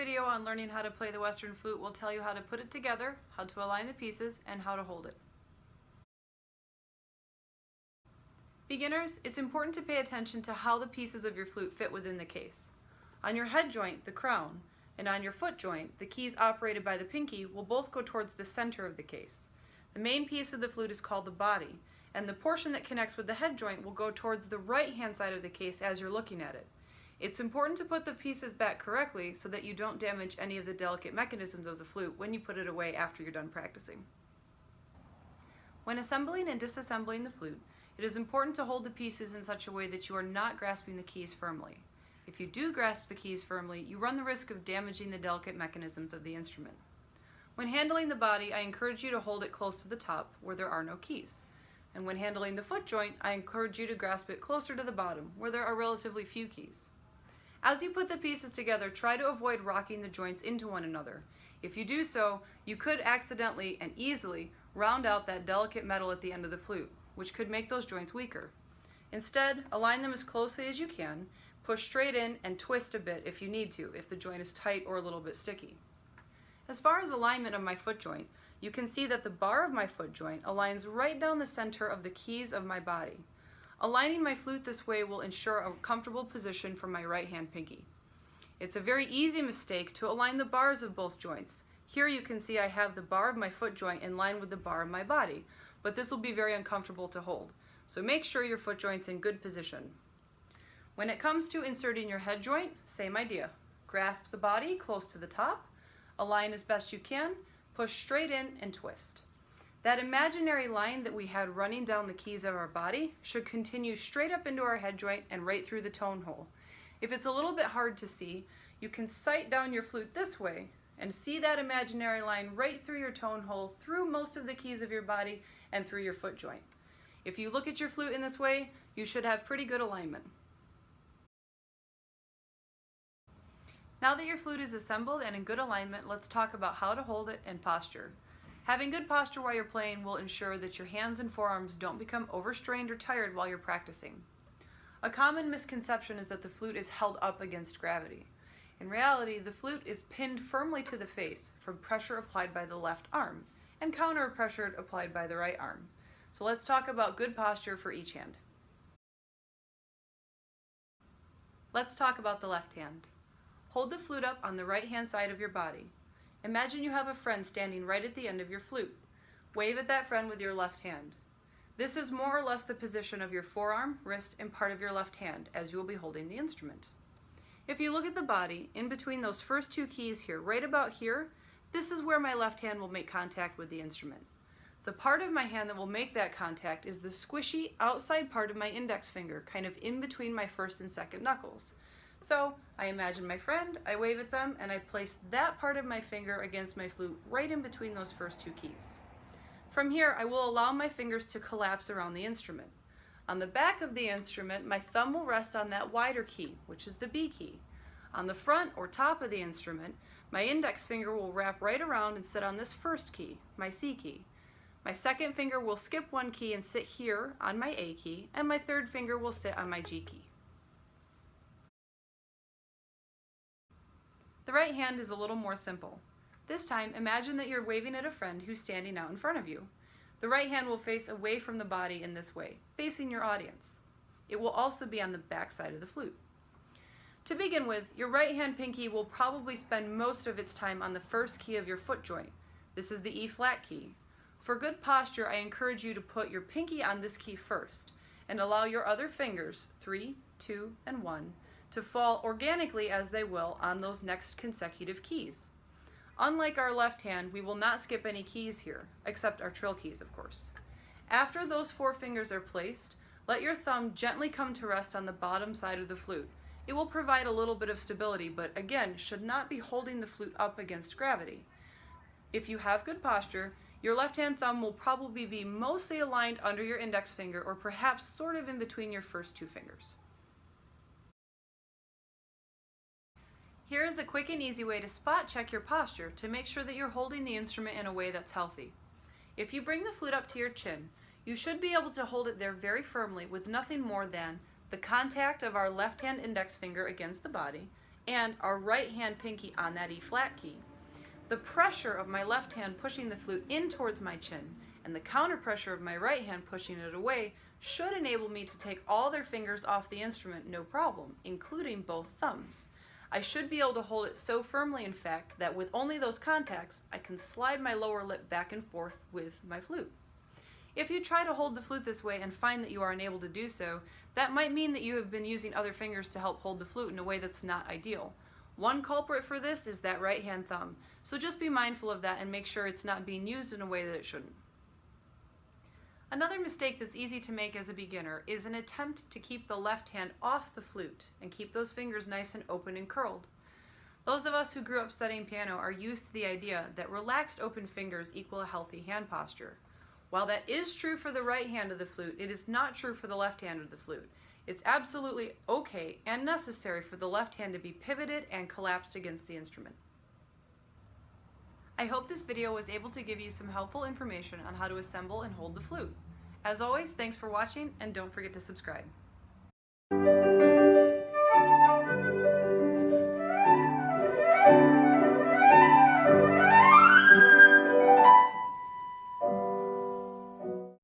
video on learning how to play the Western flute will tell you how to put it together, how to align the pieces, and how to hold it. Beginners, it's important to pay attention to how the pieces of your flute fit within the case. On your head joint, the crown, and on your foot joint, the keys operated by the pinky will both go towards the center of the case. The main piece of the flute is called the body, and the portion that connects with the head joint will go towards the right-hand side of the case as you're looking at it. It's important to put the pieces back correctly so that you don't damage any of the delicate mechanisms of the flute when you put it away after you're done practicing. When assembling and disassembling the flute, it is important to hold the pieces in such a way that you are not grasping the keys firmly. If you do grasp the keys firmly, you run the risk of damaging the delicate mechanisms of the instrument. When handling the body, I encourage you to hold it close to the top where there are no keys. And when handling the foot joint, I encourage you to grasp it closer to the bottom where there are relatively few keys. As you put the pieces together, try to avoid rocking the joints into one another. If you do so, you could accidentally and easily round out that delicate metal at the end of the flute, which could make those joints weaker. Instead, align them as closely as you can, push straight in, and twist a bit if you need to, if the joint is tight or a little bit sticky. As far as alignment of my foot joint, you can see that the bar of my foot joint aligns right down the center of the keys of my body. Aligning my flute this way will ensure a comfortable position for my right hand pinky. It's a very easy mistake to align the bars of both joints. Here you can see I have the bar of my foot joint in line with the bar of my body, but this will be very uncomfortable to hold. So make sure your foot joint's in good position. When it comes to inserting your head joint, same idea. Grasp the body close to the top, align as best you can, push straight in and twist. That imaginary line that we had running down the keys of our body should continue straight up into our head joint and right through the tone hole. If it's a little bit hard to see, you can sight down your flute this way and see that imaginary line right through your tone hole, through most of the keys of your body and through your foot joint. If you look at your flute in this way, you should have pretty good alignment. Now that your flute is assembled and in good alignment, let's talk about how to hold it and posture. Having good posture while you're playing will ensure that your hands and forearms don't become overstrained or tired while you're practicing. A common misconception is that the flute is held up against gravity. In reality, the flute is pinned firmly to the face from pressure applied by the left arm and counter pressure applied by the right arm. So let's talk about good posture for each hand. Let's talk about the left hand. Hold the flute up on the right hand side of your body. Imagine you have a friend standing right at the end of your flute. Wave at that friend with your left hand. This is more or less the position of your forearm, wrist, and part of your left hand as you will be holding the instrument. If you look at the body, in between those first two keys here, right about here, this is where my left hand will make contact with the instrument. The part of my hand that will make that contact is the squishy outside part of my index finger, kind of in between my first and second knuckles. So I imagine my friend, I wave at them, and I place that part of my finger against my flute right in between those first two keys. From here, I will allow my fingers to collapse around the instrument. On the back of the instrument, my thumb will rest on that wider key, which is the B key. On the front or top of the instrument, my index finger will wrap right around and sit on this first key, my C key. My second finger will skip one key and sit here on my A key, and my third finger will sit on my G key. The right hand is a little more simple. This time, imagine that you're waving at a friend who's standing out in front of you. The right hand will face away from the body in this way, facing your audience. It will also be on the back side of the flute. To begin with, your right hand pinky will probably spend most of its time on the first key of your foot joint. This is the E flat key. For good posture, I encourage you to put your pinky on this key first and allow your other fingers, 3, 2, and 1, to fall organically as they will on those next consecutive keys. Unlike our left hand, we will not skip any keys here, except our trill keys, of course. After those 4 fingers are placed, let your thumb gently come to rest on the bottom side of the flute. It will provide a little bit of stability, but again, should not be holding the flute up against gravity. If you have good posture, your left hand thumb will probably be mostly aligned under your index finger or perhaps sort of in between your first 2 fingers. Here is a quick and easy way to spot check your posture to make sure that you're holding the instrument in a way that's healthy. If you bring the flute up to your chin, you should be able to hold it there very firmly with nothing more than the contact of our left hand index finger against the body and our right hand pinky on that E flat key. The pressure of my left hand pushing the flute in towards my chin and the counter pressure of my right hand pushing it away should enable me to take all their fingers off the instrument no problem, including both thumbs. I should be able to hold it so firmly, in fact, that with only those contacts, I can slide my lower lip back and forth with my flute. If you try to hold the flute this way and find that you are unable to do so, that might mean that you have been using other fingers to help hold the flute in a way that's not ideal. One culprit for this is that right hand thumb, so just be mindful of that and make sure it's not being used in a way that it shouldn't. Another mistake that's easy to make as a beginner is an attempt to keep the left hand off the flute and keep those fingers nice and open and curled. Those of us who grew up studying piano are used to the idea that relaxed open fingers equal a healthy hand posture. While that is true for the right hand of the flute, it is not true for the left hand of the flute. It's absolutely okay and necessary for the left hand to be pivoted and collapsed against the instrument. I hope this video was able to give you some helpful information on how to assemble and hold the flute. As always, thanks for watching, and don't forget to subscribe.